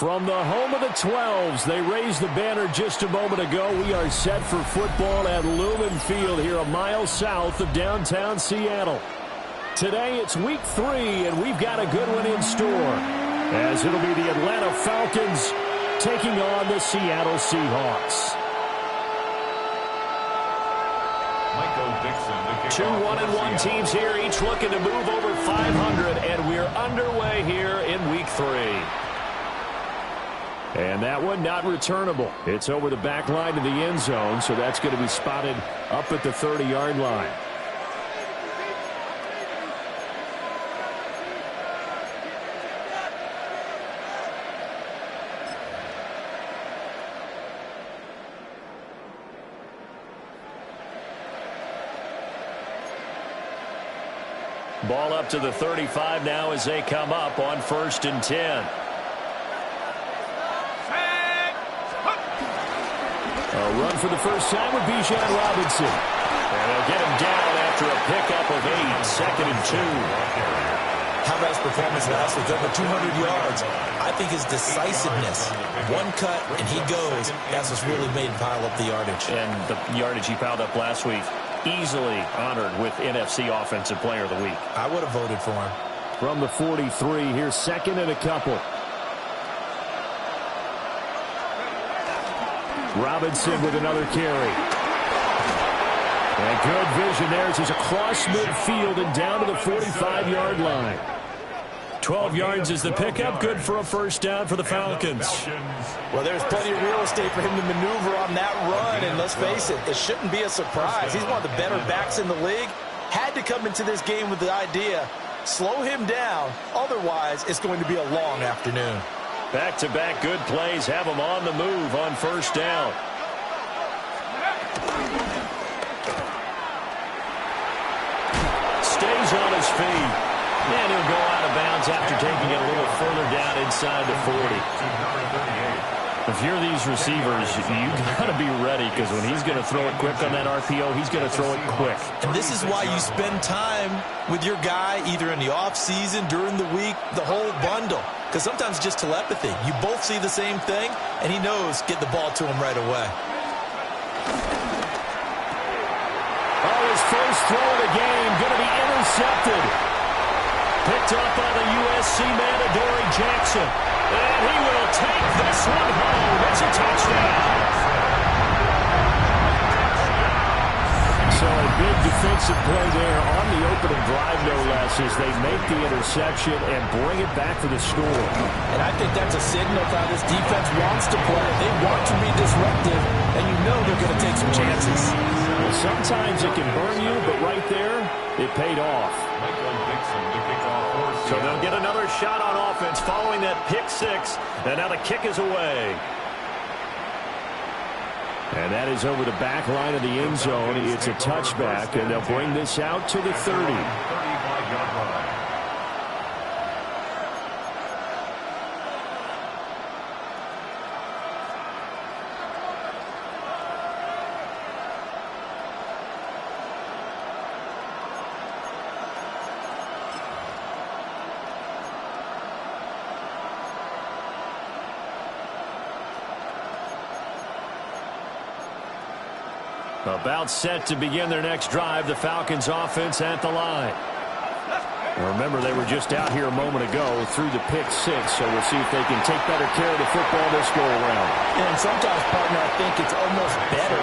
From the home of the 12s, they raised the banner just a moment ago. We are set for football at Lumen Field here a mile south of downtown Seattle. Today it's week 3, and we've got a good one in store, as it'll be the Atlanta Falcons taking on the Seattle Seahawks. 2 1-1 teams here, each looking to move over 500, and we're underway here in week 3. And that one not returnable. It's over the back line to the end zone, so that's going to be spotted up at the 30-yard line. Ball up to the 35 now as they come up on 1st and 10. A run for the first time with Bijan Robinson. And they'll get him down after a pickup of 8, 2nd and 2. How about his performance last week? Over 200 yards. I think his decisiveness. One cut, and he goes. That's what's really made him pile up the yardage. And the yardage he piled up last week, easily honored with NFC Offensive Player of the Week. I would have voted for him. From the 43, here's 2nd and a couple. Robinson with another carry. And good vision there as he's across midfield and down to the 45-yard line. 12 yards is the pickup. Good for a first down for the Falcons. Well, there's plenty of real estate for him to maneuver on that run. And let's face it, it shouldn't be a surprise. He's one of the better backs in the league. Had to come into this game with the idea, slow him down. Otherwise, it's going to be a long afternoon. Back-to-back good plays have him on the move on first down. Stays on his feet. And he'll go out of bounds after taking it a little further down inside the 40. If you're these receivers, you got to be ready, because when he's going to throw it quick on that RPO, he's going to throw it quick. And this is why you spend time with your guy either in the offseason, during the week, the whole bundle. Because sometimes it's just telepathy. You both see the same thing, and he knows get the ball to him right away. Oh, his first throw of the game going to be intercepted. Picked up by the USC man, Adoree Jackson. And he will take this one home. It's a touchdown. So a big defensive play there on the opening drive, no less, as they make the interception and bring it back for the score. And I think that's a signal of how this defense wants to play. They want to be disruptive, and you know they're going to take some chances. Well, sometimes it can burn you, but right there, it paid off. So they'll get another shot on offense following that pick 6, and now the kick is away. And that is over the back line of the end zone. It's a touchback, and they'll bring this out to the 30. About set to begin their next drive, the Falcons offense at the line. Remember, they were just out here a moment ago through the pick 6, so we'll see if they can take better care of the football this go-around. And sometimes, partner, I think it's almost better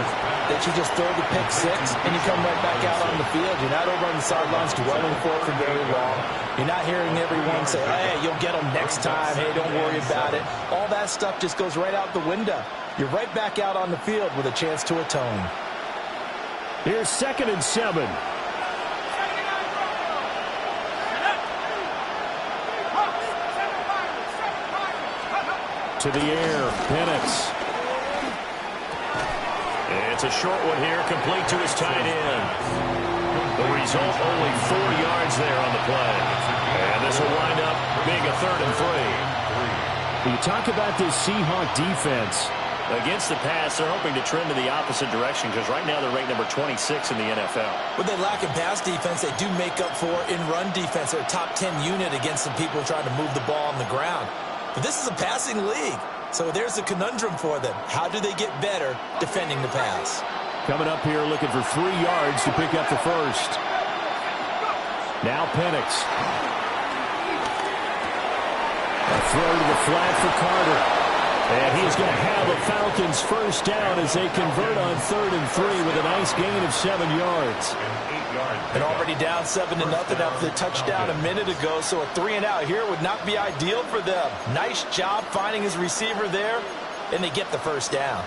that you just throw the pick 6 and you come right back out on the field. You're not over on the sidelines dwelling for it for very long. You're not hearing everyone say, hey, you'll get them next time. Hey, don't worry about it. All that stuff just goes right out the window. You're right back out on the field with a chance to atone. Here's 2nd and 7. To the air, Penix. It's a short one here, complete to his tight end. The result, only 4 yards there on the play. And this will wind up being a 3rd and 3. You talk about this Seahawk defense. Against the pass, they're hoping to trend in the opposite direction, because right now they're ranked number 26 in the NFL. What they lack in pass defense, they do make up for in run defense. They're a top 10 unit against some people trying to move the ball on the ground. But this is a passing league. So there's a conundrum for them. How do they get better defending the pass? Coming up here looking for 3 yards to pick up the first. Now Penix. A throw to the flat for Carter. And he's going to have a Falcons first down as they convert on 3rd and 3 with a nice gain of 7 yards. And already down 7-0 after the touchdown a minute ago, so a 3-and-out here would not be ideal for them. Nice job finding his receiver there, and they get the first down.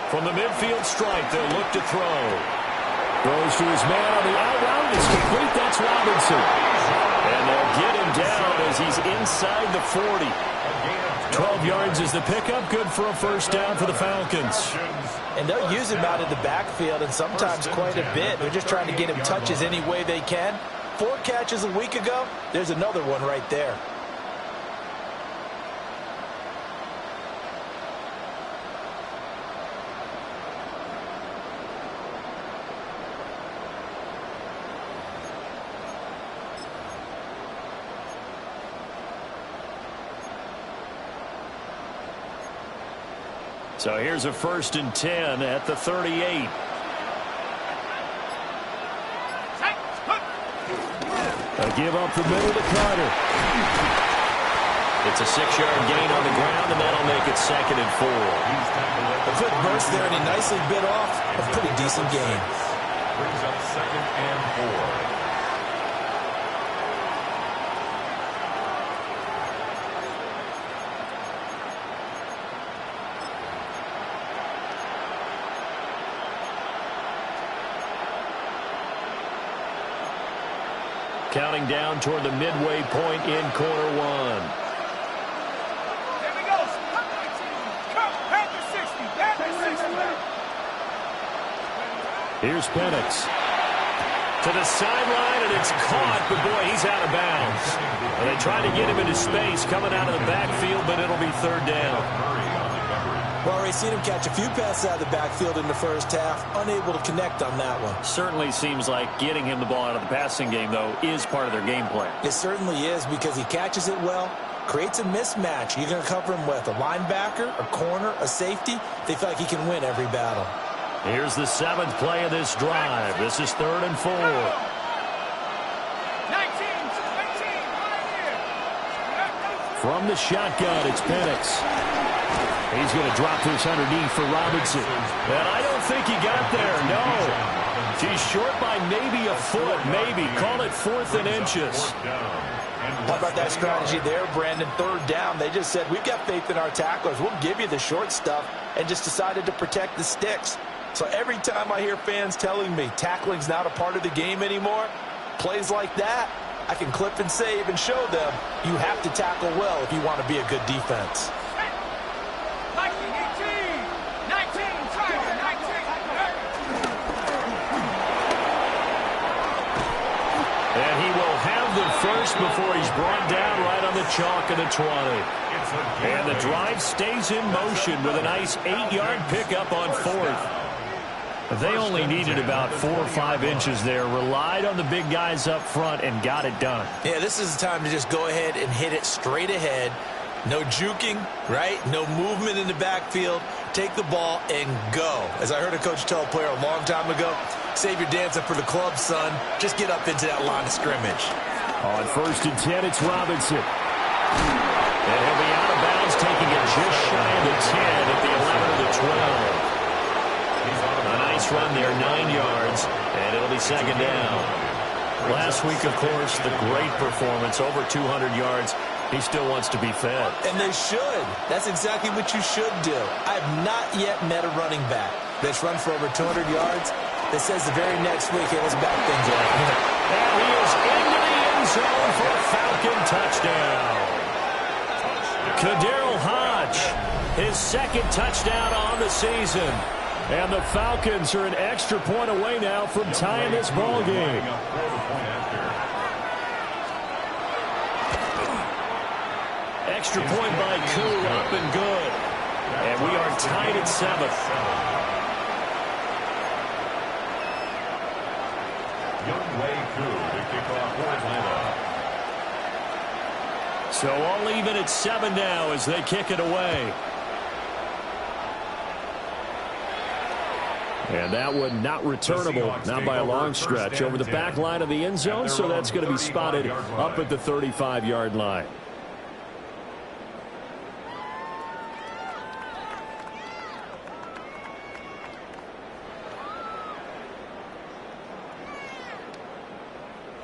From the midfield stripe, they'll look to throw. Throws to his man on the out route. It's complete. That's Robinson. And they'll get him down as he's inside the 40. 12 yards is the pickup. Good for a first down for the Falcons. And they'll use him out of the backfield, and sometimes quite a bit. They're just trying to get him touches any way they can. 4 catches a week ago. There's another one right there. So here's a 1st and 10 at the 38. A give up the middle to Carter. It's a 6-yard gain on the ground, and that'll make it 2nd and 4. A quick burst there, and he nicely bit off a pretty decent gain. Brings up 2nd and 4. Counting down toward the midway point in quarter 1. There we go. Come, Panther 60. Panther 60. Here's Penix. To the sideline, and it's caught, but boy, he's out of bounds. And they try to get him into space coming out of the backfield, but it'll be 3rd down. Well, we've seen him catch a few passes out of the backfield in the first half, unable to connect on that one. Certainly seems like getting him the ball out of the passing game, though, is part of their game plan. It certainly is, because he catches it well, creates a mismatch. You're going to cover him with a linebacker, a corner, a safety. They feel like he can win every battle. Here's the 7th play of this drive. This is 3rd and 4. 19, right here. From the shotgun, it's Penix. He's going to drop this underneath for Robinson. And I don't think he got there, no. He's short by maybe a foot, maybe. Call it 4th and inches. How about that strategy there, Brandon? 3rd down. They just said, we've got faith in our tacklers. We'll give you the short stuff, and just decided to protect the sticks. So every time I hear fans telling me tackling's not a part of the game anymore, plays like that, I can clip and save and show them you have to tackle well if you want to be a good defense. And he will have the first before he's brought down right on the chalk of the 20. And the drive stays in motion with a nice 8-yard pickup on 4th. They only needed about 4 or 5 inches there, relied on the big guys up front, and got it done. Yeah, this is the time to just go ahead and hit it straight ahead. No juking, right? No movement in the backfield. Take the ball and go. As I heard a coach tell a player a long time ago, save your dancing for the club, son. Just get up into that line of scrimmage. On 1st and 10, it's Robinson. And he'll be out of bounds, taking it just shy of the 10 at the 11 of the 12. A nice run there, 9 yards, and it'll be 2nd down. Last week, of course, the great performance, over 200 yards. He still wants to be fed. And they should. That's exactly what you should do. I have not yet met a running back that's run for over 200 yards that says the very next week, hey, let's back things up. And he is into the end zone for a Falcon touchdown. Kadarrell Hodge, his 2nd touchdown on the season. And the Falcons are an extra point away now from tying this ball game. Extra point by Koo, up and good. And we are tied at 7. To kick off for Atlanta. So all even at 7 now as they kick it away. And that one not returnable, not by a long stretch, over the back line of the end zone, so that's going to be spotted up at the 35-yard line.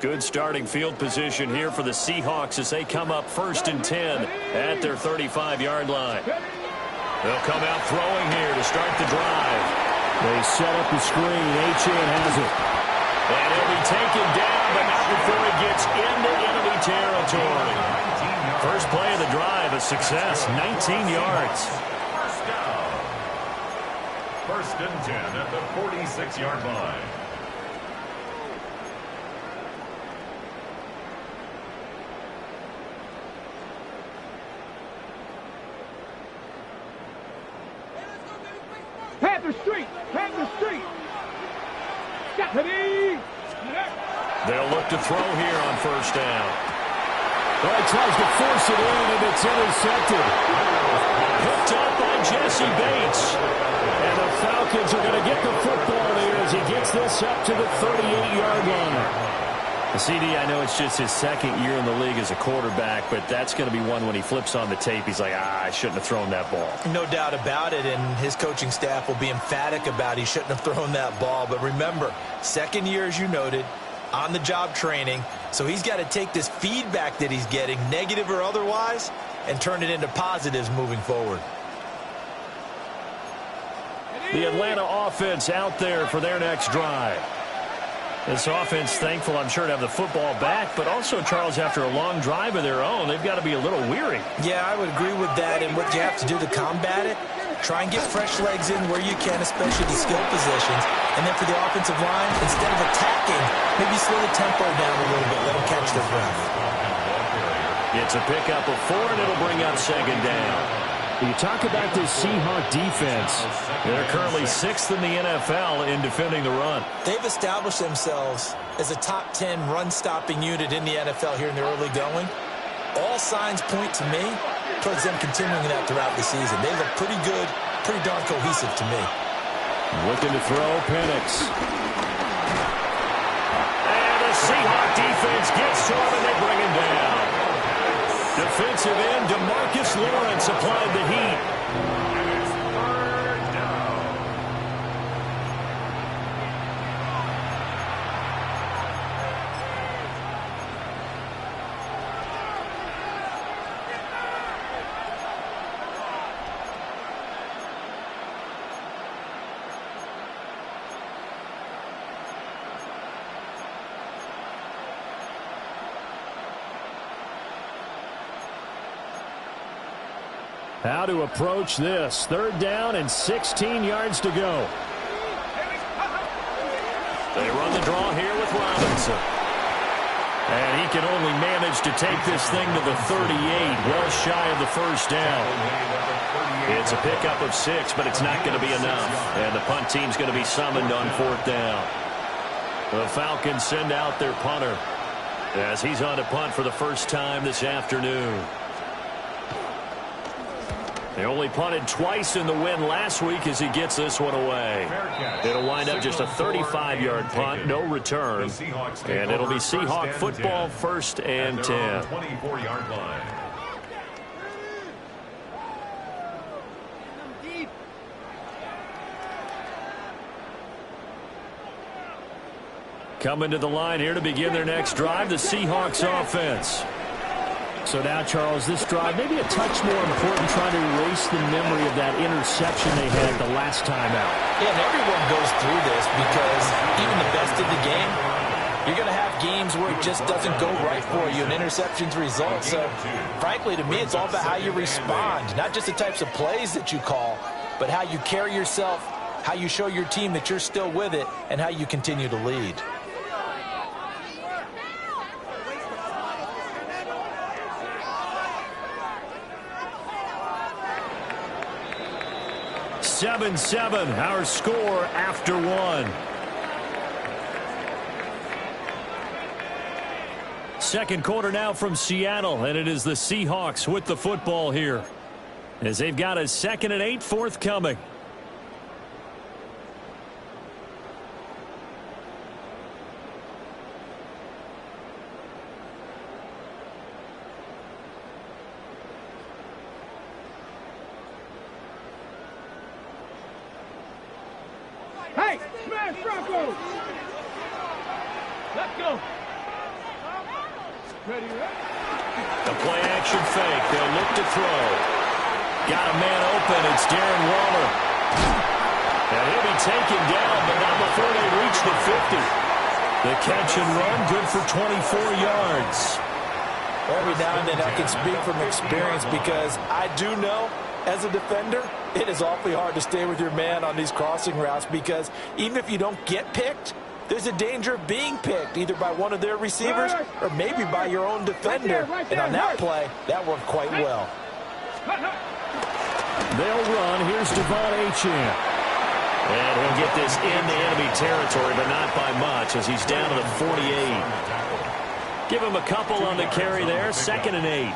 Good starting field position here for the Seahawks as they come up 1st and 10 at their 35-yard line. They'll come out throwing here to start the drive. They set up the screen. Achane has it. And he'll be taken down, but not before he gets into enemy territory. First play of the drive, a success, 19 yards. First down. 1st and 10 at the 46-yard line. Panther Street! Panther Street! They'll look to throw here on 1st down. Well, he tries to force it in, and it's intercepted. Picked up by Jesse Bates. And the Falcons are going to get the football here as he gets this up to the 38-yard line. CD, I know it's just his 2nd year in the league as a quarterback, but that's going to be one when he flips on the tape. He's like, I shouldn't have thrown that ball. No doubt about it, and his coaching staff will be emphatic about he shouldn't have thrown that ball. But remember, 2nd year, as you noted, on-the-job training, so he's got to take this feedback that he's getting, negative or otherwise, and turn it into positives moving forward. The Atlanta offense out there for their next drive. This offense, thankful, I'm sure, to have the football back, but also, Charles, after a long drive of their own, they've got to be a little weary. Yeah, I would agree with that, and what you have to do to combat it, try and get fresh legs in where you can, especially the skill positions, and then for the offensive line, instead of attacking, maybe slow the tempo down a little bit, let them catch their breath. It's a pickup of 4, and it'll bring up 2nd down. You talk about this Seahawk defense. They're currently 6th in the NFL in defending the run. They've established themselves as a top 10 run-stopping unit in the NFL here in the early going. All signs point to me towards them continuing that throughout the season. They look pretty good, pretty darn cohesive to me. Looking to throw, Penix. And the Seahawk defense gets to him, and they bring him down. Defensive end DeMarcus Lawrence applied the heat. How to approach this. 3rd down and 16 yards to go. They run the draw here with Robinson. And he can only manage to take this thing to the 38, well shy of the 1st down. It's a pickup of 6, but it's not going to be enough. And the punt team's going to be summoned on 4th down. The Falcons send out their punter as he's on to punt for the first time this afternoon. They only punted twice in the win last week as he gets this one away. It'll wind up just a 35-yard punt, no return. And it'll be Seahawk football, 1st and 10. 24-yard line. Coming to the line here to begin their next drive, the Seahawks offense. So now, Charles, this drive maybe a touch more important, trying to erase the memory of that interception they had the last time out. Yeah, and everyone goes through this because even the best of the game, you're going to have games where it just doesn't go right for you, and interceptions result. So, frankly, to me, it's all about how you respond, not just the types of plays that you call, but how you carry yourself, how you show your team that you're still with it, and how you continue to lead. 7-7, our score after one. Second quarter now from Seattle, and it is the Seahawks with the football here, as they've got a 2nd and 8 forthcoming. Hey, smash Bronco! Let's go! Ready, The play action fake. They'll look to throw. Got a man open. It's Darren Waller. And he'll be taken down, but not before they reach the 50. The catch and run, good for 24 yards. Every now and then I can speak from experience because I do know, as a defender, it is awfully hard to stay with your man on these crossing routes because even if you don't get picked, there's a danger of being picked either by one of their receivers or maybe by your own defender. And on that play, that worked quite well. They'll run. Here's Devon Achane. And he'll get this into enemy territory, but not by much as he's down to the 48. Give him a couple on the carry there. 2nd and 8.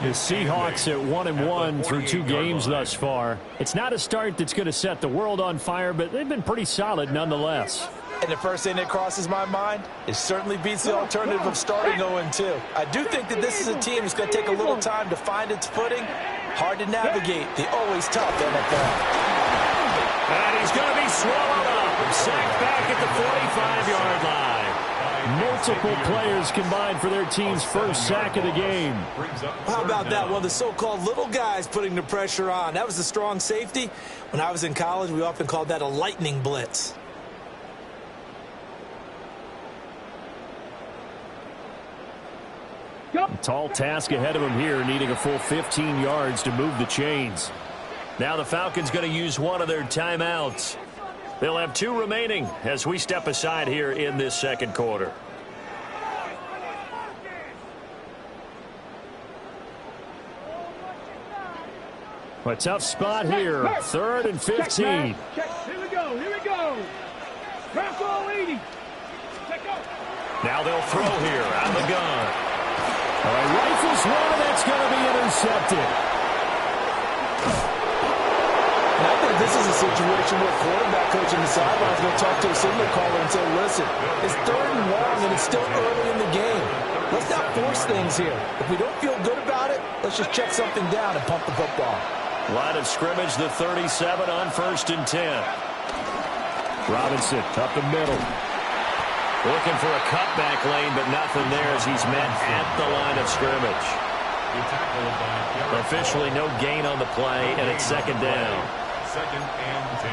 The Seahawks at 1-1 through 2 games thus far. It's not a start that's going to set the world on fire, but they've been pretty solid nonetheless. And the first thing that crosses my mind, it certainly beats the alternative of starting 0-2. I do think that this is a team that's going to take a little time to find its footing. Hard to navigate the always tough NFL. And he's going to be swallowed up. Sacked back at the 45-yard line. Multiple players combined for their team's first sack of the game. How about that? One of the so-called little guys putting the pressure on. That was a strong safety. When I was in college, we often called that a lightning blitz. A tall task ahead of him here, needing a full 15 yards to move the chains. Now the Falcons going to use one of their timeouts. They'll have 2 remaining as we step aside here in this second quarter. A tough spot here. 3rd and 15. Here we go. Here we go. Bronco 80. Now they'll throw here out of the gun. All right, rifles one, that's going to be intercepted. And I think this is a situation where quarterback coach in the sidelines will talk to a signal caller and say, listen, it's 3rd and long and it's still early in the game. Let's not force things here. If we don't feel good about it, let's just check something down and pump the football. Line of scrimmage, the 37 on 1st and 10. Robinson up the middle. Looking for a cutback lane, but nothing there as he's met at the line of scrimmage. Officially no gain on the play, and it's 2nd down.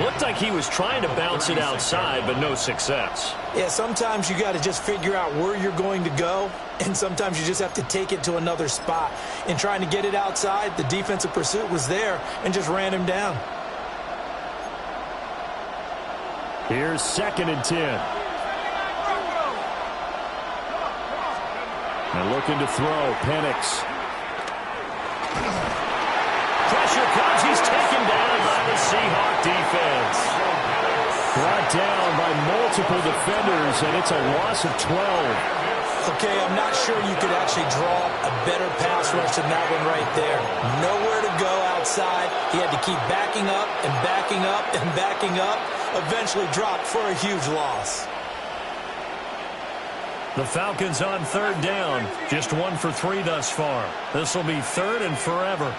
Looked like he was trying to bounce it outside, but no success. Yeah, sometimes you got to just figure out where you're going to go, and sometimes you just have to take it to another spot. In trying to get it outside, the defensive pursuit was there and just ran him down. Here's 2nd and 10. And looking to throw, Penix. Pressure comes, he's taken down by the Seahawk defense. Brought down by multiple defenders, and it's a loss of 12. Okay, I'm not sure you could actually draw a better pass rush than that one right there. Nowhere to go outside. He had to keep backing up and backing up and backing up. Eventually dropped for a huge loss. The Falcons on 3rd down. Just 1 for 3 thus far. This will be 3rd and forever.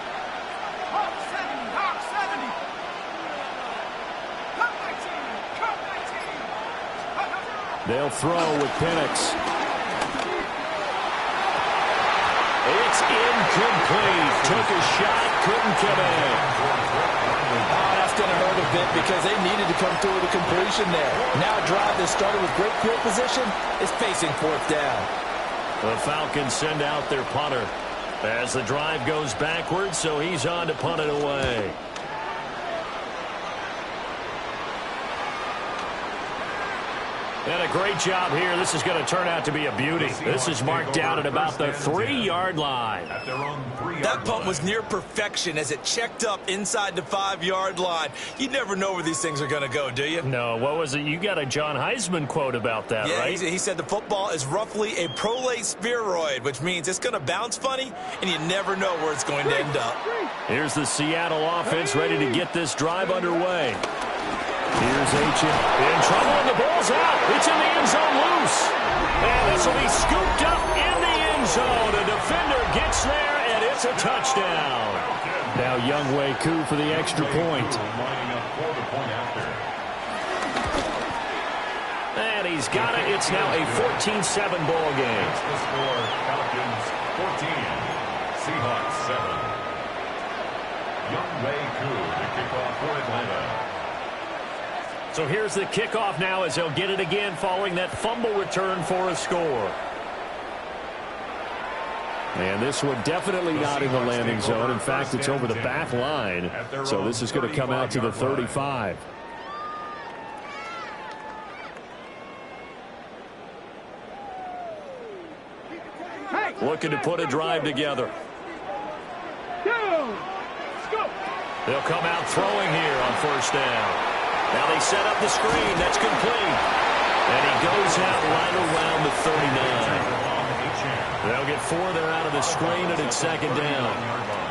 They'll throw with Penix. It's incomplete. Took a shot, couldn't come in. That's going to hurt a bit because they needed to come through with a completion there. Now a drive that started with great field position is facing 4th down. The Falcons send out their punter as the drive goes backwards, so he's on to punt it away. And a great job here. This is going to turn out to be a beauty. This is marked out at about the 3-yard line. That punt was near perfection as it checked up inside the 5-yard line. You never know where these things are going to go, do you? No, what was it? You got a John Heisman quote about that, right? He said the football is roughly a prolate spheroid, which means it's going to bounce funny, and you never know where it's going to end up. Here's the Seattle offense ready to get this drive underway. Here's H.M. in trouble, and the ball's out. It's in the end zone loose. And this will be scooped up in the end zone. A defender gets there, and it's a touchdown. Now Younghoe Koo for the extra point. And he's got it. It's now a 14-7 ball game. The score, Falcons 14, Seahawks 7. Younghoe Koo to kick off for Atlanta. So here's the kickoff now as they'll get it again following that fumble return for a score. And this one definitely not in the landing zone. In fact, it's over the back line. So this is going to come out to the 35. Looking to put a drive together. They'll come out throwing here on first down. Now they set up the screen. That's complete. And he goes out right around the 39. They'll get 4 there out of the screen, and it's second down.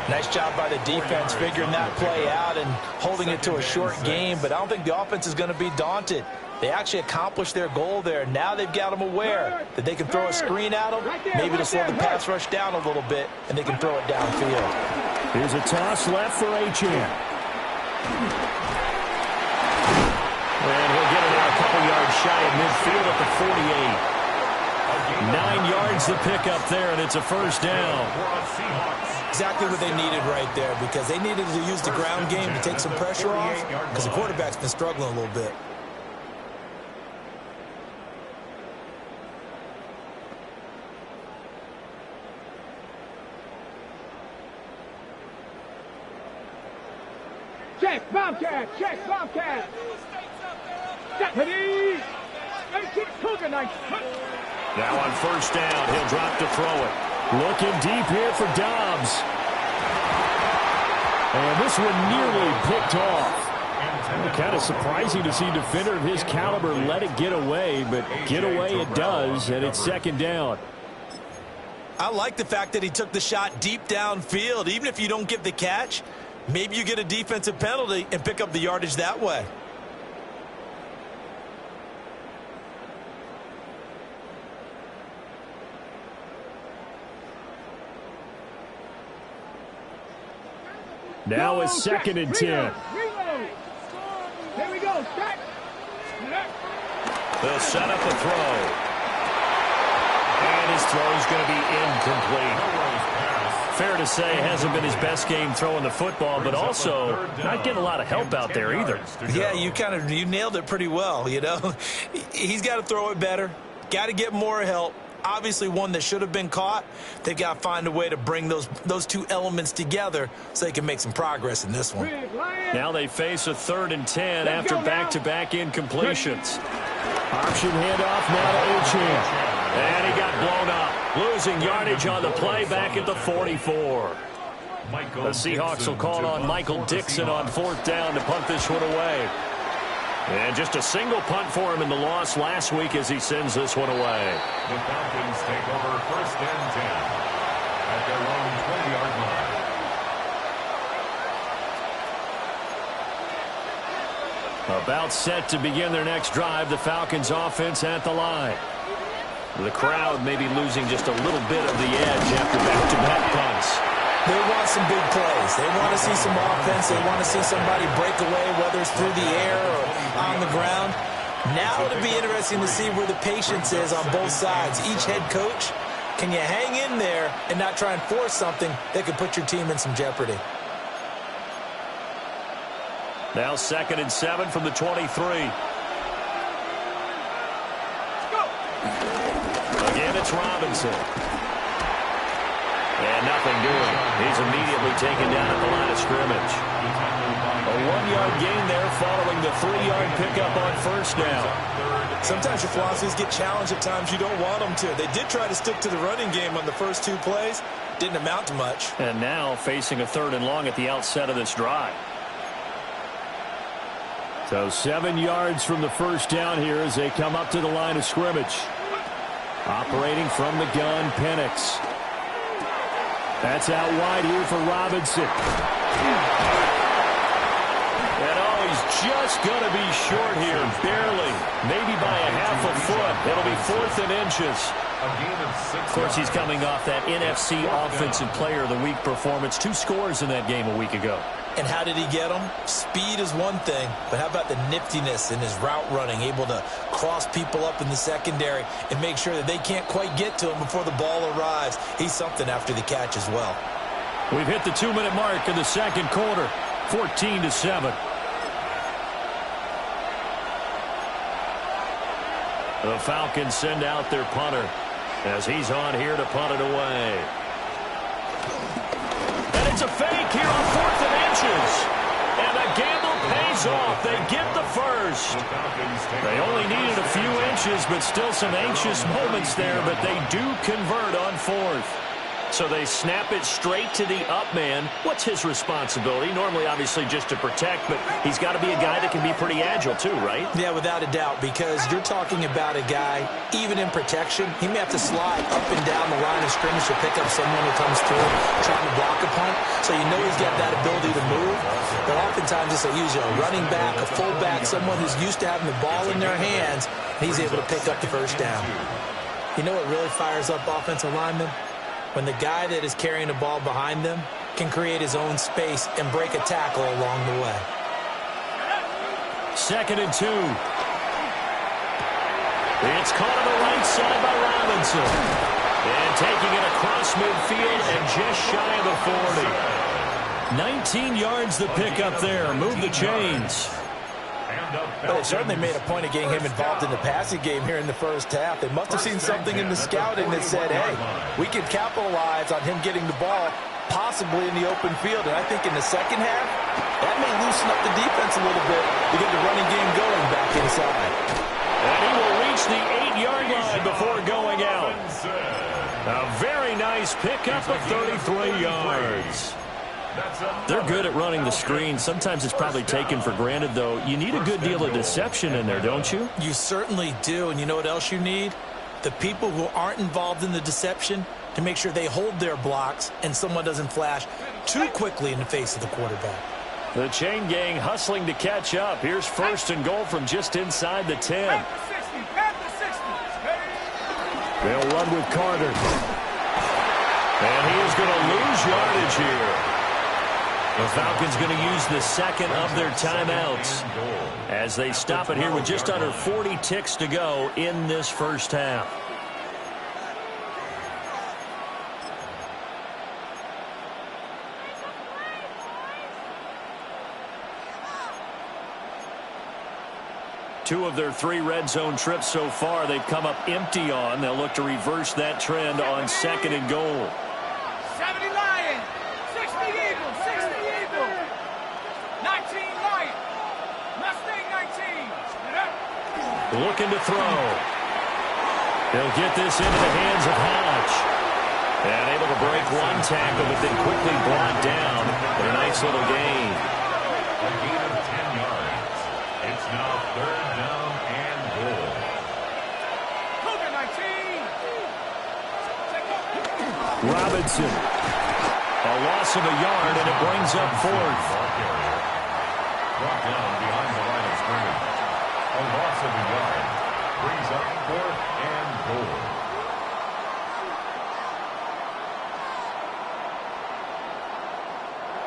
Nice job by the defense figuring that play out and holding it to a short game, but I don't think the offense is going to be daunted. They actually accomplished their goal there. Now they've got them aware that they can throw a screen at them, maybe to slow the pass rush down a little bit, and they can throw it downfield. Here's a toss left for H.M. And he'll get it out a couple yards shy of midfield at the 48. 9 yards to pick up there, and it's a first down. Exactly what they needed right there, because they needed to use the ground game to take some pressure off, because the quarterback's been struggling a little bit. Check, Bobcat! Check, Bobcat! Deputy! Now on first down, he'll drop to throw it. Looking deep here for Dobbs. And this one nearly picked off. Kind of surprising to see a defender of his caliber let it get away, but get away it does, and it's second down. I like the fact that he took the shot deep downfield. Even if you don't get the catch, maybe you get a defensive penalty and pick up the yardage that way. Now it's second and 10. Here we go. Start. They'll set up a throw. And his throw is going to be incomplete. Fair to say, hasn't been his best game throwing the football, but also not getting a lot of help out there either. Yeah, you nailed it pretty well, you know. He's got to throw it better. Got to get more help. Obviously one that should have been caught. They've got to find a way to bring those two elements together so they can make some progress in this one. Now they face a 3rd and 10 after back-to-back incompletions. Option handoff now to H.M. And he got blown up. Losing yardage on the play back at the 44. The Seahawks will call on Michael Dixon on 4th down to punt this one away. And just a single punt for him in the loss last week as he sends this one away. The Falcons take over 1st and 10 at their own 20-yard line. About set to begin their next drive, the Falcons offense at the line. The crowd may be losing just a little bit of the edge after back-to-back punts. They want some big plays. They want to see some offense. They want to see somebody break away, whether it's through the air or on the ground. Now it'll be interesting to see where the patience is on both sides. Each head coach, can you hang in there and not try and force something that could put your team in some jeopardy? Now 2nd and 7 from the 23. Again, it's Robinson. And nothing doing. He's immediately taken down at the line of scrimmage. A 1-yard gain there following the 3-yard pickup on first down. Sometimes your philosophies get challenged at times you don't want them to. They did try to stick to the running game on the first 2 plays. Didn't amount to much. And now facing a 3rd and long at the outset of this drive. So 7 yards from the first down here as they come up to the line of scrimmage. Operating from the gun, Penix. That's out wide here for Robinson. And he's just going to be short here, barely. Maybe by a half a foot. It'll be 4th and inches. Of course, he's coming off that NFC Offensive Player of the Week performance. 2 scores in that game a week ago. And how did he get them? Speed is one thing, but how about the niftiness in his route running, able to cross people up in the secondary and make sure that they can't quite get to him before the ball arrives. He's something after the catch as well. We've hit the 2-minute mark in the second quarter, 14-7. The Falcons send out their punter as he's on here to punt it away. And it's a fake here on 4th and inches. And the gamble pays off. They get the first. They only needed a few inches, but still some anxious moments there. But they do convert on 4th. So they snap it straight to the up man. What's his responsibility? Normally, obviously, just to protect, but he's got to be a guy that can be pretty agile too, right? Yeah, without a doubt, because you're talking about a guy, even in protection, he may have to slide up and down the line of scrimmage to pick up someone who comes through trying to block a punt. So you know he's got that ability to move. But oftentimes it's usually a running back, a fullback, someone who's used to having the ball in their hands, and he's able to pick up the first down. You know what really fires up offensive linemen? When the guy that is carrying the ball behind them can create his own space and break a tackle along the way. 2nd and 2. It's caught on the right side by Robinson. And taking it across midfield and just shy of the 40. 19 yards the pickup there. Move the chains. But they certainly made a point of getting him involved in the passing game here in the first half. They must have seen something in the scouting that said, hey, we can capitalize on him getting the ball possibly in the open field. And I think in the second half, that may loosen up the defense a little bit to get the running game going back inside. And he will reach the 8-yard line before going out. A very nice pickup of 33 yards. They're good at running the screen. Sometimes it's probably taken for granted, though. You need a good deal of deception in there, don't you? You certainly do. And you know what else you need? The people who aren't involved in the deception to make sure they hold their blocks and someone doesn't flash too quickly in the face of the quarterback. The chain gang hustling to catch up. Here's 1st and goal from just inside the 10. They'll run with Carter. And he is going to lose yardage here. The Falcons going to use the 2nd of their timeouts as they stop it here with just under 40 ticks to go in this first half. Two of their 3 red zone trips so far they've come up empty on. They'll look to reverse that trend on 2nd and goal. 70 Lions, 60 Eagles, 60 Eagles, 19 Lions, Mustang 19. Looking to throw. They'll get this into the hands of Hodge. And able to break one tackle, but then quickly brought down in a nice little gain. A gain of 10 yards. It's now 3rd down and goal. Cougar 19. Robinson. A loss of a yard, and it brings up 4th. Brought down behind the line of scrimmage. A loss of a yard. Brings up 4th and goal.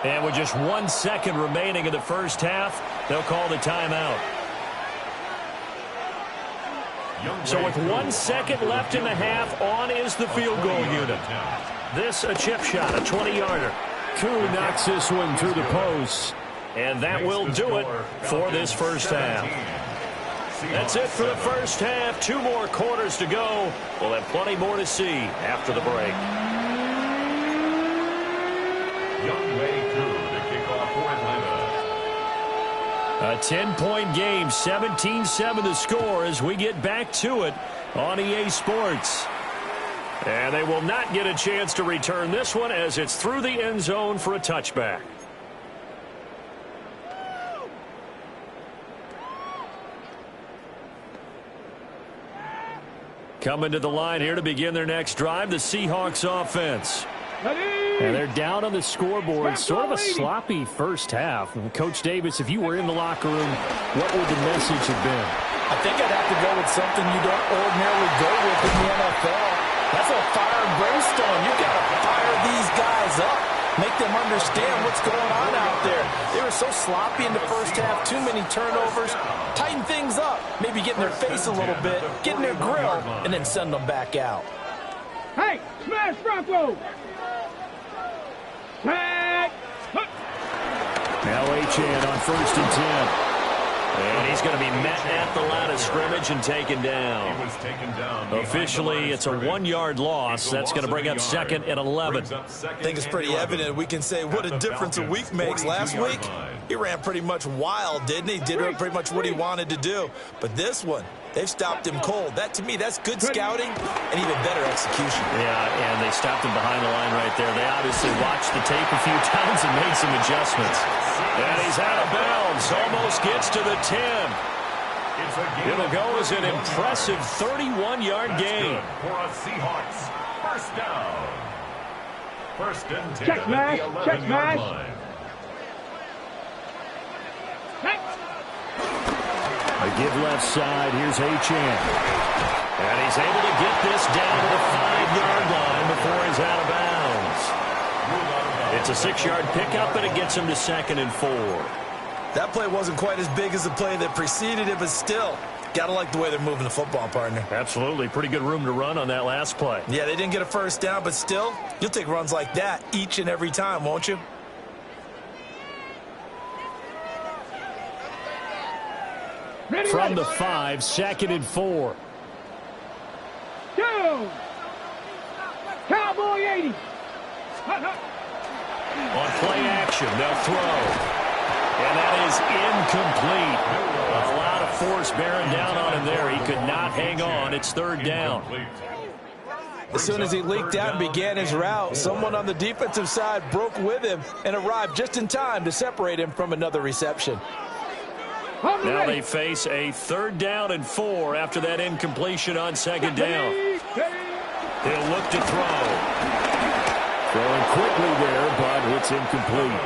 And with just 1 second remaining in the first half, they'll call the timeout. So with 1 second left in the half, on is the field goal unit. This a chip shot, a 20-yarder. Koo knocks this one through the post. And that will do it for this first half. That's it for the first half. 2 more quarters to go. We'll have plenty more to see after the break. Young way through the kickoff for Atlanta. A 10-point game, 17-7 the score as we get back to it on EA Sports. And they will not get a chance to return this one as it's through the end zone for a touchback. Coming to the line here to begin their next drive, the Seahawks offense. And they're down on the scoreboard. Sort of a sloppy first half. Coach Davis, if you were in the locker room, what would the message have been? I think I'd have to go with something you don't ordinarily go with in the NFL. That's a fire and brimstone. You've got to fire these guys up. Make them understand what's going on out there. They were so sloppy in the first half. Too many turnovers. Tighten things up. Maybe get in their face a little bit. Get in their grill. And then send them back out. Hey, smash Bronco! Tag! Now Achane on 1st and 10. And he's going to be met at the line of scrimmage and taken down. He was taken down. Officially, it's a 1-yard loss. That's going to bring up 2nd and 11. I think it's pretty evident. We can say what a difference a week makes. Last week, he ran pretty much wild, didn't he? Did pretty much what he wanted to do. But this one, they've stopped him cold. That, to me, that's good scouting and even better execution. Yeah, and they stopped him behind the line right there. They obviously watched the tape a few times and made some adjustmts. And he's out of bounds. Almost gets to the 10. It'll go as an impressive 31-yard gain. For a Seahawks first down. 1st and 10 Check smash, at the check 11-yard smash. line. They give left side. Here's Achane. And he's able to get this down to the 5-yard line before he's out of bounds. It's a 6-yard pickup, and it gets him to 2nd and 4. That play wasn't quite as big as the play that preceded it, but still, got to like the way they're moving the football, partner. Absolutely. Pretty good room to run on that last play. Yeah, they didn't get a first down, but still, you'll take runs like that each and every time, won't you? From the 5, 2nd and 4. Down! Cowboy 80! On play action, they'll throw. And that is incomplete. A lot of force bearing down on him there. He could not hang on. It's 3rd down. As soon as he leaked out and began his route, someone on the defensive side broke with him and arrived just in time to separate him from another reception. Now they face a 3rd down and 4 after that incompletion on 2nd down. He'll look to throw. Throwing quickly there, but it's incomplete.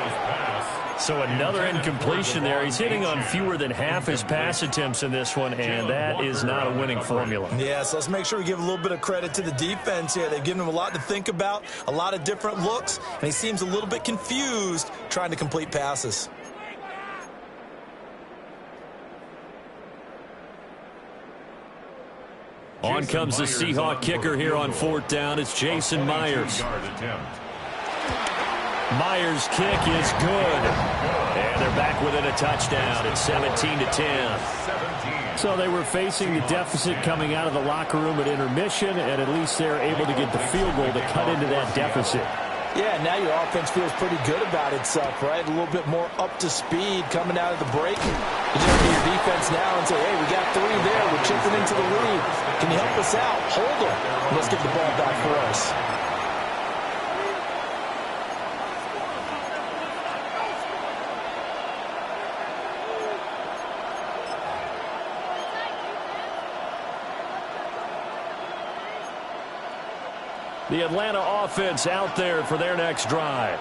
So another incompletion there. He's hitting on fewer than half his pass attempts in this one, and that is not a winning formula. Yeah, so let's make sure we give a little bit of credit to the defense here. They've given him a lot to think about, a lot of different looks, and he seems a little bit confused trying to complete passes. On comes the Seahawk kicker here on 4th down. It's Jason Myers. Myers' kick is good. And they're back within a touchdown. It's 17-10. So they were facing the deficit coming out of the locker room at intermission, and at least they're able to get the field goal to cut into that deficit. Yeah, now your offense feels pretty good about itself, right? A little bit more up to speed coming out of the break. You just look at your defense now and say, hey, we got 3 there. We're chipping into the lead. Can you help us out? Hold them. Let's get the ball back for us. The Atlanta offense out there for their next drive.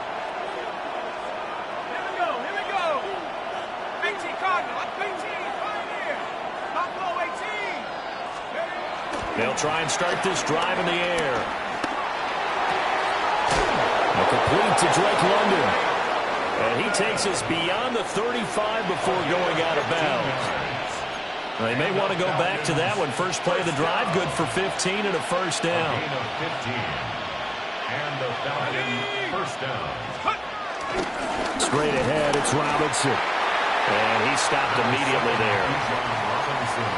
Here we go. 18 Cardinal, 18, Pioneer. Buffalo 18. They'll try and start this drive in the air. A complete to Drake London. And he takes us beyond the 35 before going out of bounds. They may want to go back to that one. First play of the drive, good for 15 and a first down. And the Falcons first down. Straight ahead, it's Robinson. And he stopped immediately there.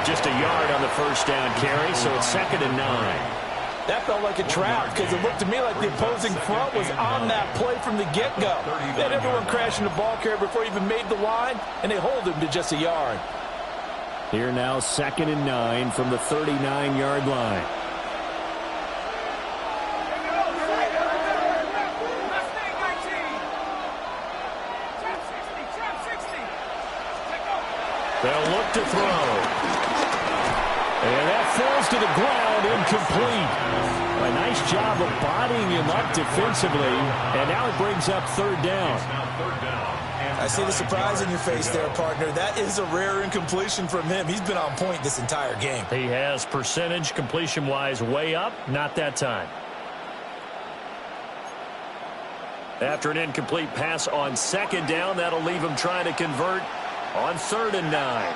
Just a yard on the first down carry, so it's 2nd and 9. That felt like a trap because it looked to me like the opposing front was on that play from the get-go. They had everyone crashing the ball carrier before he even made the line, and they hold him to just a yard. Here now, 2nd and 9 from the 39-yard line. They'll look to throw. And that falls to the ground, incomplete. A nice job of bodying him up defensively, and now it brings up 3rd down. I see the surprise in your face there, partner. That is a rare incompletion from him. He's been on point this entire game. He has percentage completion-wise way up, not that time. After an incomplete pass on 2nd down, that'll leave him trying to convert on 3rd and 9.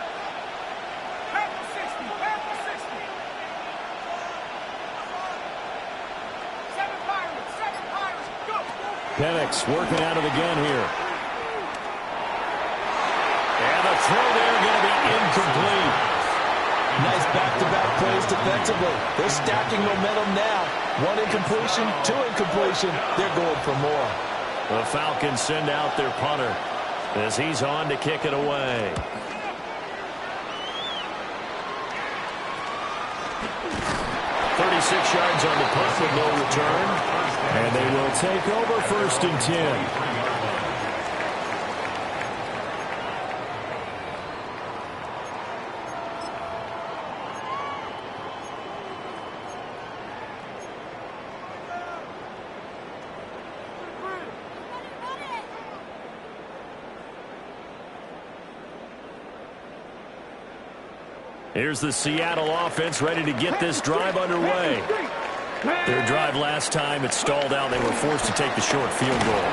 Penix working out of the gun here. And the throw there going to be incomplete. Nice back-to-back plays defensively. They're stacking momentum now. 1 incompletion, 2 incompletion. They're going for more. The Falcons send out their punter as he's on to kick it away. .36 yards on the punt with no return. And they will take over 1st and 10. Here's the Seattle offense ready to get this drive underway. Their drive last time, it stalled out. They were forced to take the short field goal.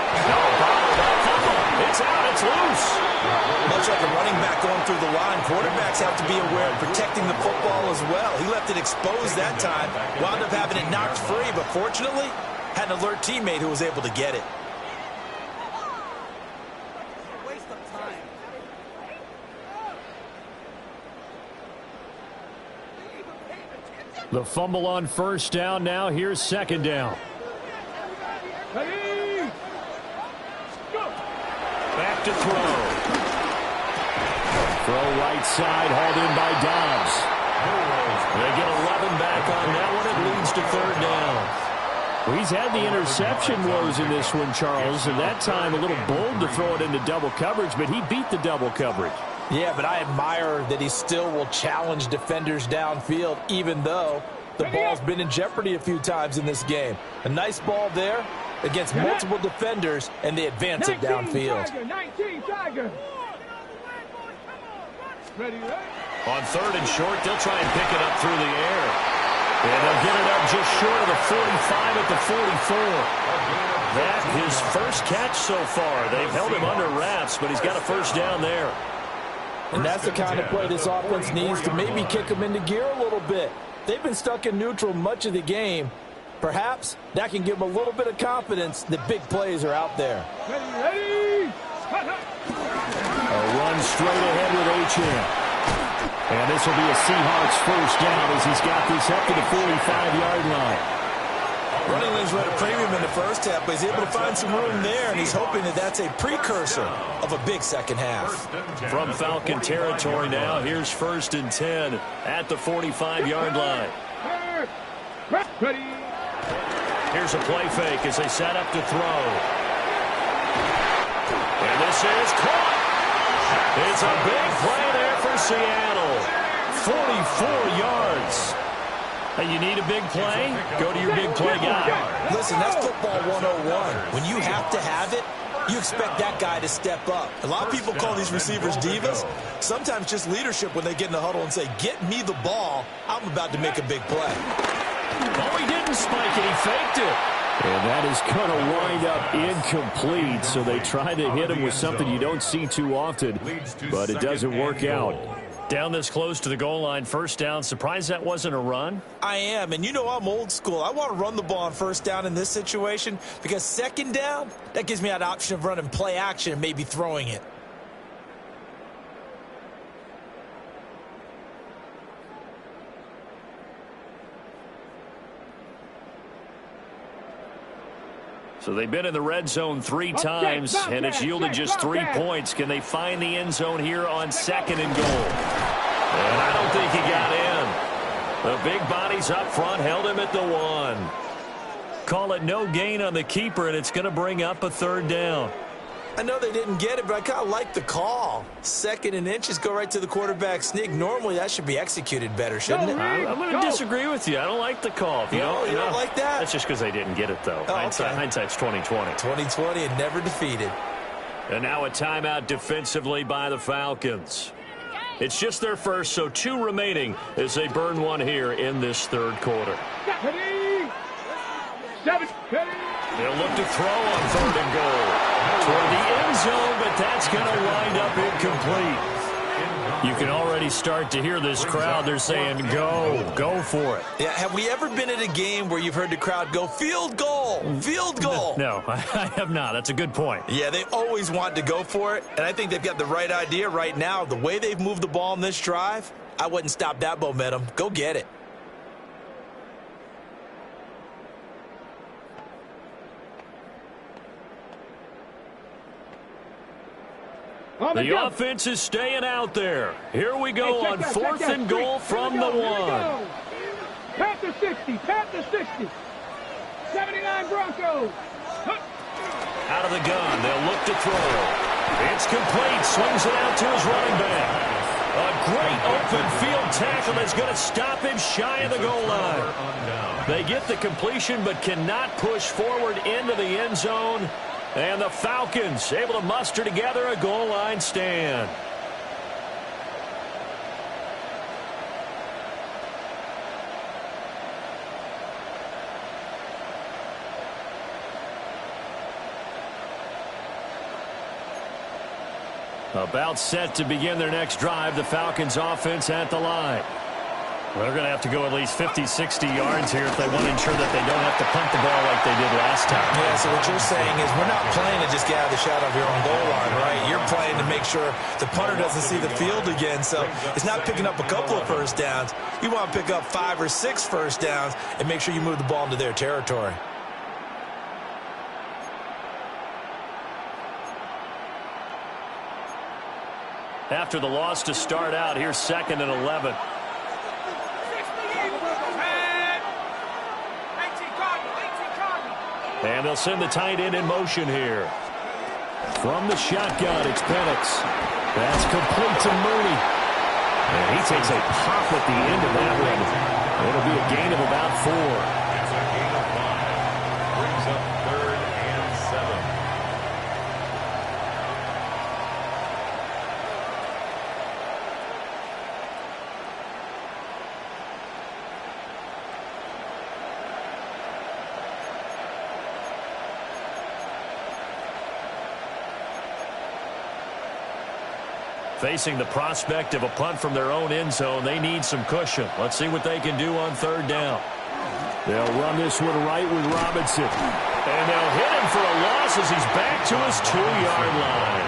It's out. It's loose. Much like a running back going through the line, quarterbacks have to be aware of protecting the football as well. He left it exposed that time, wound up having it knocked free, but fortunately, had an alert teammate who was able to get it. The fumble on 1st down now. Here's 2nd down. Back to throw. Throw right side, hauled in by Dobbs. They get 11 back on that one. It leads to 3rd down. Well, he's had the interception woes in this one, Charles, and that time a little bold to throw it into double coverage, but he beat the double coverage. Yeah, but I admire that he still will challenge defenders downfield, even though the ball's been in jeopardy a few times in this game. A nice ball there against multiple defenders, and they advance it downfield. On 3rd and short, they'll try and pick it up through the air. And they'll get it up just short of the 45 at the 44. That his first catch so far. They've held him under wraps, but he's got a 1st down there. And that's the kind of play this offense needs to maybe kick them into gear a little bit. They've been stuck in neutral much of the game. Perhaps that can give them a little bit of confidence that big plays are out there. A run straight ahead with Achane. And this will be a Seahawks 1st down as he's got this up to the 45-yard line. Running lanes were at a premium in the first half, but he's able to find some room there, and he's hoping that that's a precursor of a big second half. From Falcon territory now, here's 1st and 10 at the 45-yard line. Here's a play fake as they set up to throw. And this is caught. It's a big play there for Seattle. 44 yards. Hey, you need a big play? Go to your big play guy. Listen, that's football 101. When you have to have it, you expect that guy to step up. A lot of people call these receivers divas. Sometimes just leadership when they get in the huddle and say, get me the ball. I'm about to make a big play. Oh, he didn't spike it. He faked it. And that is going to wind up incomplete. So they try to hit him with something you don't see too often, but it doesn't work out. Down this close to the goal line, 1st down. Surprised that wasn't a run? I am, and you know I'm old school. I want to run the ball on 1st down in this situation because 2nd down, that gives me that option of running play action and maybe throwing it. So they've been in the red zone 3 times, and it's yielded just 3 points. Can they find the end zone here on 2nd and goal? And I don't think he got in. The big bodies up front held him at the 1. Call it no gain on the keeper, and it's going to bring up a 3rd down. I know they didn't get it, but I kind of like the call. 2nd and inches, go right to the quarterback sneak. Normally, that should be executed better, shouldn't it? I'm going to disagree with you. I don't like the call. You don't like that? That's just because they didn't get it, though. Oh, Hindsight's 20/20. 20/20 and never defeated. And now a timeout defensively by the Falcons. It's just their first, so 2 remaining as they burn 1 here in this 3rd quarter. They'll look to throw on 3rd and goal. Toward the end zone, but that's going to wind up incomplete. You can already start to hear this crowd. They're saying, go for it. Yeah, have we ever been at a game where you've heard the crowd go, field goal, field goal? No, I have not. That's a good point. Yeah, they always want to go for it, and I think they've got the right idea right now. The way they've moved the ball in this drive, I wouldn't stop that momentum. Go get it. The offense is staying out there. Here we go on 4th and goal from the 1. Panther 60, Panther 60. 79 Broncos. Out of the gun, they'll look to throw. It's complete, swings it out to his running back. A great open field tackle that's going to stop him shy of the goal line. They get the completion but cannot push forward into the end zone. And the Falcons able to muster together a goal line stand. About set to begin their next drive, the Falcons offense at the line. They're going to have to go at least 50, 60 yards here if they want to ensure that they don't have to punt the ball like they did last time. Yeah, so what you're saying is we're not playing to just get out of the shadow of your own goal line, right? You're playing to make sure the punter doesn't see the field again. So it's not picking up a couple of first downs. You want to pick up 5 or 6 first downs and make sure you move the ball into their territory. After the loss to start out, here's 2nd and 11. And they'll send the tight end in motion here. From the shotgun, it's Penix. That's complete to Mooney. And he takes a pop at the end of that one. It'll be a gain of about 4. It's a gain of 5. Brings up 3rd and 7. Facing the prospect of a punt from their own end zone, they need some cushion. Let's see what they can do on 3rd down. They'll run this one right with Robinson. And they'll hit him for a loss as he's back to his 2-yard line.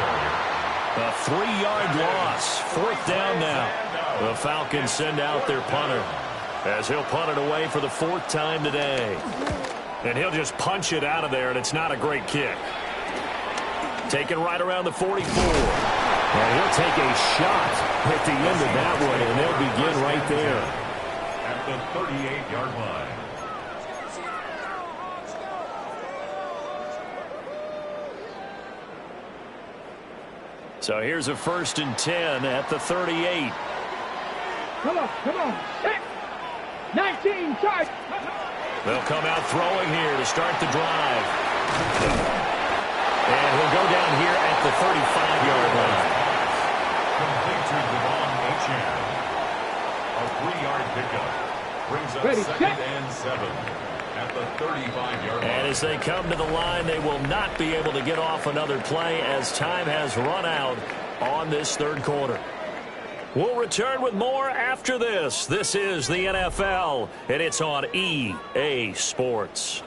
A 3-yard loss. 4th down now. The Falcons send out their punter as he'll punt it away for the 4th time today. And he'll just punch it out of there, and it's not a great kick. Taken right around the 44. And he'll take a shot at the end of that one, and they'll begin right there. At the 38-yard line. So here's a 1st and 10 at the 38. Come on. 19, charge. They'll come out throwing here to start the drive. And he'll go down here at the 35-yard line. Complete to Devon Achane. A 3-yard pickup. Brings up 2nd and 7 at the 35-yard line. And as they come to the line, they will not be able to get off another play as time has run out on this 3rd quarter. We'll return with more after this. This is the NFL, and it's on EA Sports.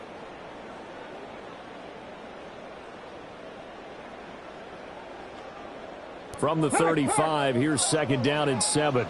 From the 35, here's 2nd down and 7.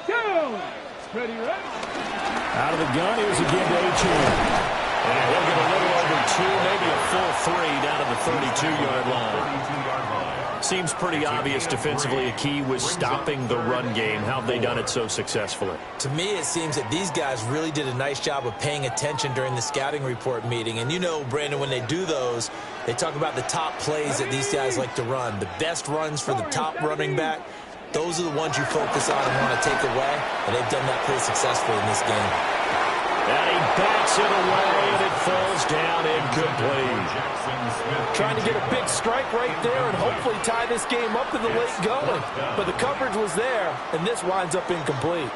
Ready. Out of the gun, here's again to Achane. And he'll get a little over 2, maybe a full 3 down to the 32-yard line. Seems pretty obvious defensively a key was stopping the run game. How have they done it so successfully? To me, it seems that these guys really did a nice job of paying attention during the scouting report meeting. And you know, Brandon, when they do those, they talk about the top plays that these guys like to run. The best runs for the top running back, those are the ones you focus on and want to take away. And they've done that pretty successfully in this game. And he bats it away, and it falls down incomplete. Trying to get a big strike right there and hopefully tie this game up in the late going. But the coverage was there, and this winds up incomplete.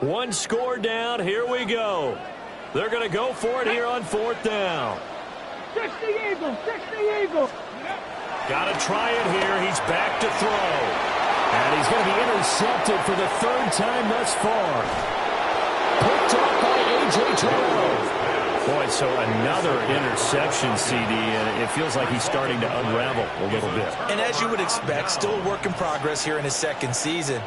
One score down. Here we go. They're going to go for it here on 4th down. 60 Eagles, 60 Eagles. Got to try it here. He's back to throw. And he's going to be intercepted for the 3rd time thus far. Picked up by A.J. Terrell. Boy, so another interception, CD, and it feels like he's starting to unravel a little bit. And as you would expect, still a work in progress here in his 2nd season.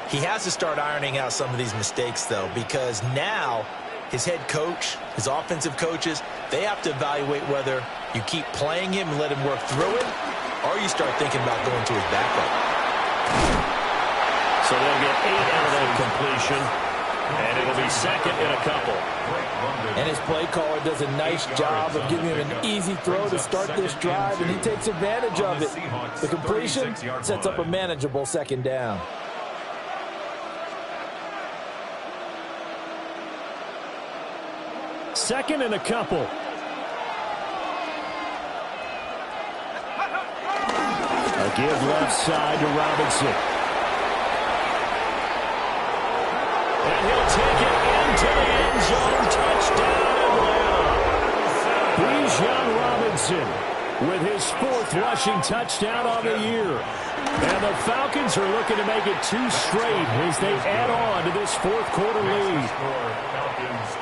He has to start ironing out some of these mistakes, though, because now his head coach, his offensive coaches, they have to evaluate whether you keep playing him and let him work through it, or you start thinking about going to his backup. So they'll get 8 out of that completion, and it'll be 2nd and a couple. And his play caller does a nice job of giving him an easy throw to start this drive, and he takes advantage of it. The completion sets up a manageable 2nd down. 2nd and a couple. A give left side to Robinson. And he'll take it into the end zone. Touchdown, Atlanta. Bijan Robinson with his 4th rushing touchdown on the year. And the Falcons are looking to make it 2 straight as they add on to this 4th quarter lead.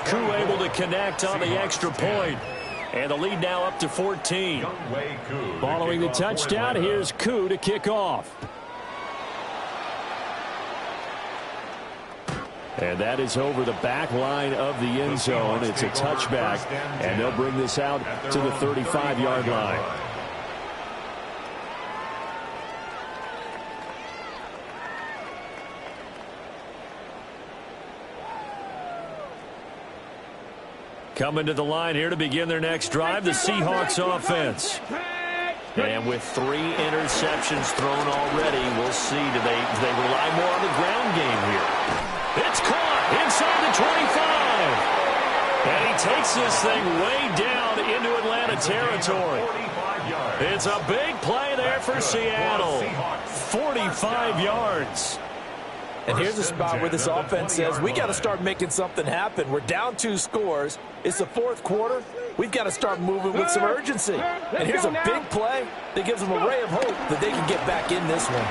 Koo able to connect on the extra point. And the lead now up to 14. Following the touchdown, here's Koo to kick off. And that is over the back line of the end zone. It's a touchback, and they'll bring this out to the 35-yard line. Coming to the line here to begin their next drive, the Seahawks offense. And with 3 interceptions thrown already, we'll see. Do they rely more on the ground game here? It's caught inside the 25. And he takes this thing way down into Atlanta territory. It's a big play there for Seattle. 45 yards. And here's a spot where this offense says, we got to start making something happen. We're down 2 scores. It's the 4th quarter. We've got to start moving with some urgency. And here's a big play that gives them a ray of hope that they can get back in this one.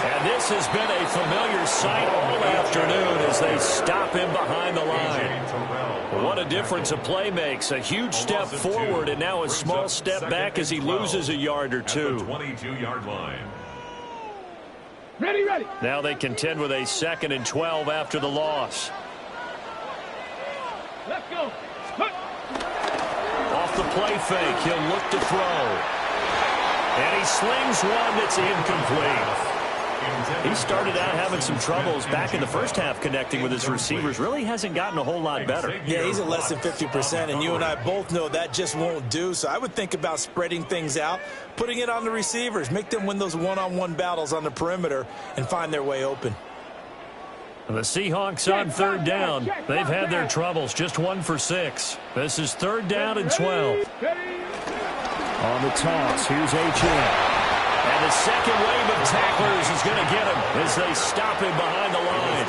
And this has been a familiar sight all afternoon as they stop him behind the line. What a difference a play makes. A huge step forward and now a small step back as he loses a yard or 2. 22-yard line. Ready, ready. Now they contend with a 2nd and 12 after the loss. Let's go. Off the play fake, he'll look to throw. And he slings one that's incomplete. He started out having some troubles back in the first half connecting with his receivers. Really hasn't gotten a whole lot better. Yeah, he's at less than 50%, and you and I both know that just won't do. So I would think about spreading things out, putting it on the receivers, make them win those one-on-one battles on the perimeter and find their way open. The Seahawks on 3rd down. They've had their troubles, just 1 for 6. This is 3rd down and 12. On the toss, here's H.M. And the second wave of tacklers is going to get him as they stop him behind the line.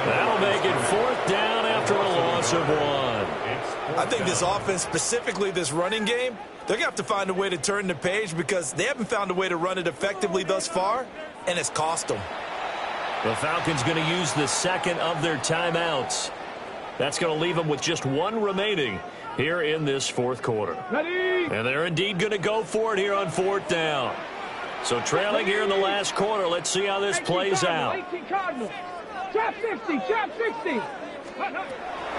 That'll make it 4th down after a loss of 1. I think this offense, specifically this running game, they're going to have to find a way to turn the page because they haven't found a way to run it effectively thus far, and it's cost them. The Falcons going to use the 2nd of their timeouts. That's going to leave them with just one remaining here in this fourth quarter. And they're indeed going to go for it here on fourth down. So trailing here in the last quarter. Let's see how this plays out. Trap 60, trap 60.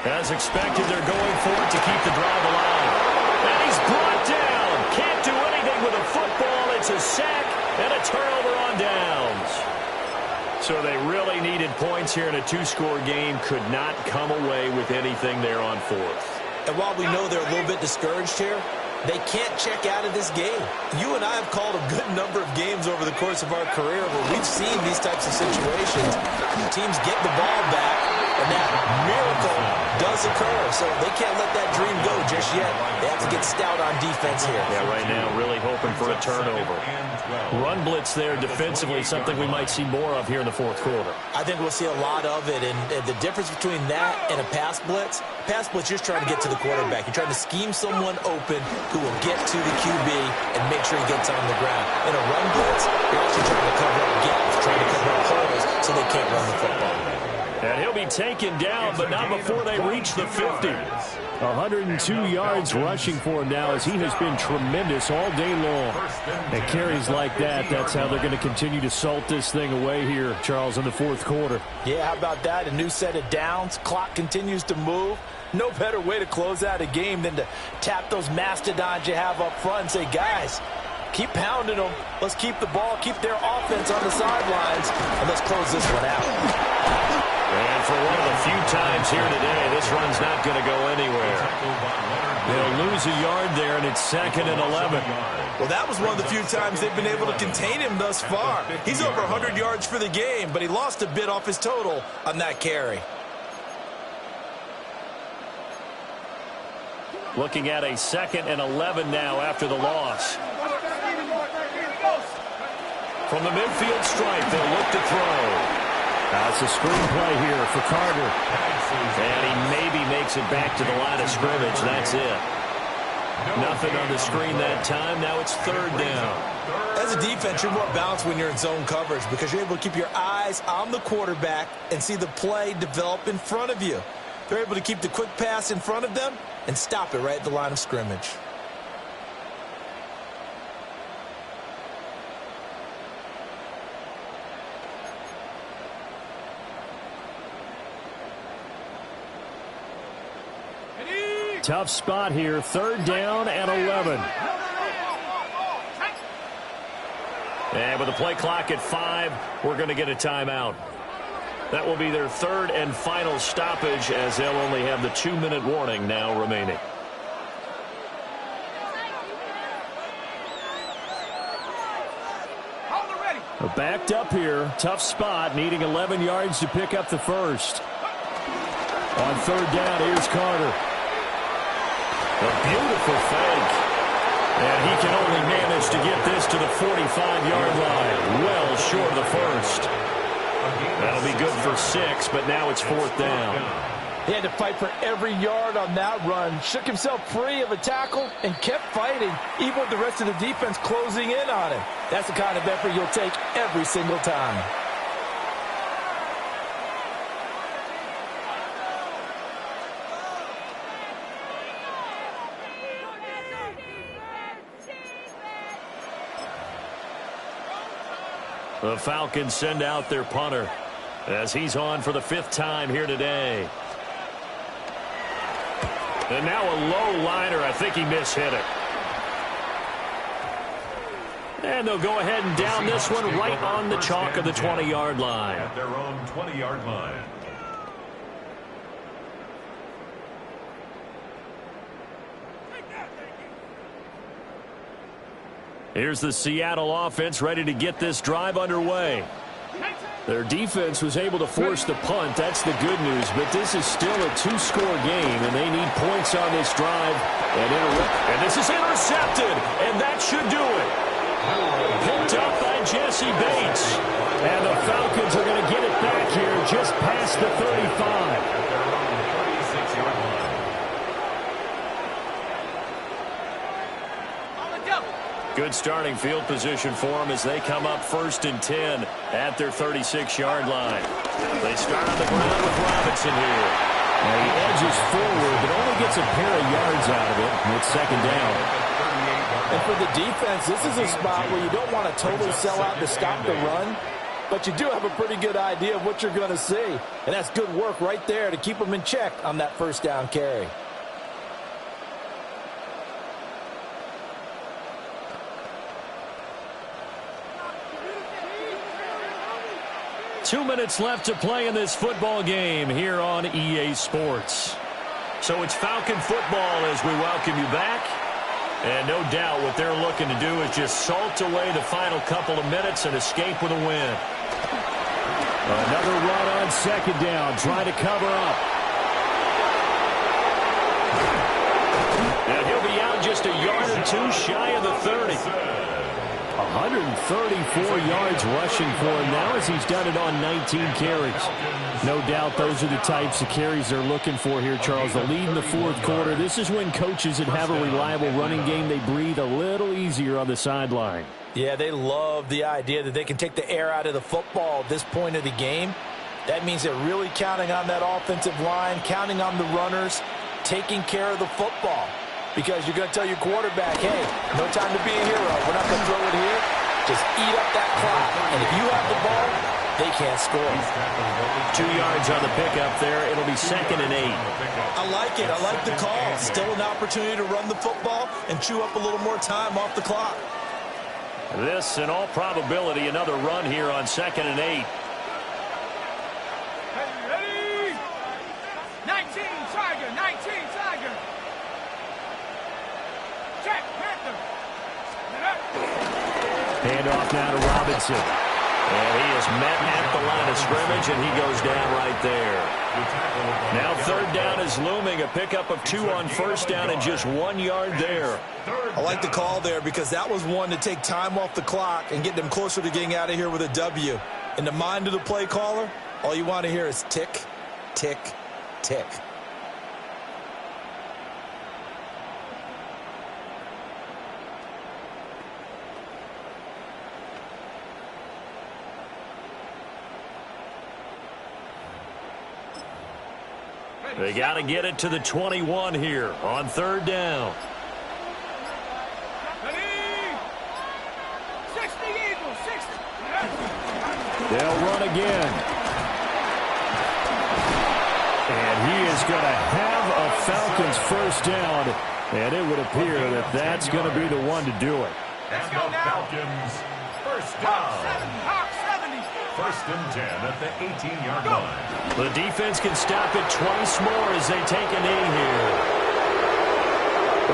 As expected, they're going for it to keep the drive alive. And he's brought down. Can't do anything with a football. It's a sack and a turnover on downs. So they really needed points here in a two-score game. Could not come away with anything there on fourth. And while we know they're a little bit discouraged here, they can't check out of this game. You and I have called a good number of games over the course of our career where we've seen these types of situations. Teams get the ball back, and that miracle does occur. So they can't let that dream go just yet. They have to get stout on defense here. Yeah, right now really hoping for a turnover. Run blitz there defensively, something we might see more of here in the fourth quarter. I think we'll see a lot of it, and the difference between that and a pass blitz you're just trying to get to the quarterback. You're trying to scheme someone open who will get to the QB and make sure he gets on the ground. In a run blitz, you're actually trying to cover up gaps, trying to cover up holes so they can't run the football. And he'll be taken down, but not before they reach the 50. 102 yards rushing for him now as he has been tremendous all day long. And carries like that, that's how they're going to continue to salt this thing away here, Charles, in the fourth quarter. Yeah, how about that? A new set of downs. Clock continues to move. No better way to close out a game than to tap those mastodons you have up front and say, guys, keep pounding them. Let's keep the ball, keep their offense on the sidelines, and let's close this one out. And for one of the few times here today, this run's not going to go anywhere. They'll lose a yard there, and it's 2nd and 11. Well, that was one of the few times they've been able to contain him thus far. He's over 100 yards for the game, but he lost a bit off his total on that carry. Looking at a 2nd and 11 now after the loss. From the midfield stripe, they'll look to throw. That's a screenplay here for Carter. And he maybe makes it back to the line of scrimmage. That's it. Nothing on the screen that time. Now it's 3rd down. As a defense, you're more balanced when you're in zone coverage because you're able to keep your eyes on the quarterback and see the play develop in front of you. They're able to keep the quick pass in front of them and stop it right at the line of scrimmage. Tough spot here, 3rd down and 11. And with the play clock at 5, we're going to get a timeout. That will be their 3rd and final stoppage as they'll only have the 2-minute warning now remaining. Backed up here, tough spot, needing 11 yards to pick up the first. On 3rd down, here's Carter. A beautiful fake. And he can only manage to get this to the 45-yard line. Well short of the first. That'll be good for 6, but now it's 4th down. He had to fight for every yard on that run. Shook himself free of a tackle and kept fighting, even with the rest of the defense closing in on him. That's the kind of effort you'll take every single time. The Falcons send out their punter as he's on for the 5th time here today. And now a low liner. I think he mishit it. And they'll go ahead and down this one right on the chalk of the 20-yard line. At their own 20-yard line. Here's the Seattle offense ready to get this drive underway. Their defense was able to force the punt. That's the good news. But this is still a 2-score game, and they need points on this drive. And this is intercepted, and that should do it. Picked up by Jesse Bates. And the Falcons are going to get it back here just past the 35. Good starting field position for them as they come up 1st and 10 at their 36-yard line. They start on the ground with Robinson here. Now he edges forward, but only gets a pair of yards out of it. And it's second down. And for the defense, this is a spot where you don't want to totally sell out to stop the run, but you do have a pretty good idea of what you're going to see. And that's good work right there to keep them in check on that first down carry. Two minutes left to play in this football game here on EA Sports. So it's Falcon football as we welcome you back. And no doubt what they're looking to do is just salt away the final couple of minutes and escape with a win. Another run on second down, trying to cover up. And he'll be out just a yard or two shy of the 30. 134 yards rushing for him now as he's done it on 19 carries. No doubt those are the types of carries they're looking for here, Charles. The lead in the fourth quarter. This is when coaches that have a reliable running game, they breathe a little easier on the sideline. Yeah, they love the idea that they can take the air out of the football at this point of the game. That means they're really counting on that offensive line, counting on the runners, taking care of the football. Because you're going to tell your quarterback, hey, no time to be a hero. We're not going to throw it here. Just eat up that clock. And if you have the ball, they can't score. 2 yards on the pickup there. It'll be 2nd and 8. I like it. I like the call. Still an opportunity to run the football and chew up a little more time off the clock. This, in all probability, another run here on 2nd and 8. Ready? 19, Tiger, 19, Tiger. Check, Panther. Handoff now to Robinson. And he is met at the line of scrimmage, and he goes down right there. Now third down is looming. A pickup of 2 on first down and just 1 yard there. I like the call there because that was one to take time off the clock and get them closer to getting out of here with a W. In the mind of the play caller, all you want to hear is tick, tick, tick. They got to get it to the 21 here on third down. Ready? 60 Eagles, 60. They'll run again. And he is going to have a Falcons first down. And it would appear that that's going to be the one to do it. And the Falcons first down. Hawk 70. 1st and 10 at the 18-yard line. The defense can stop it twice more as they take a knee here.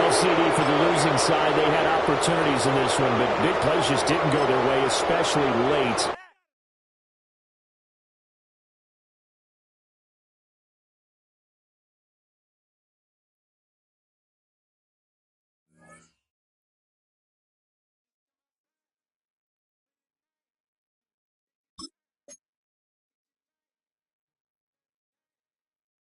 Well, CD, for the losing side, they had opportunities in this one, but big plays just didn't go their way, especially late.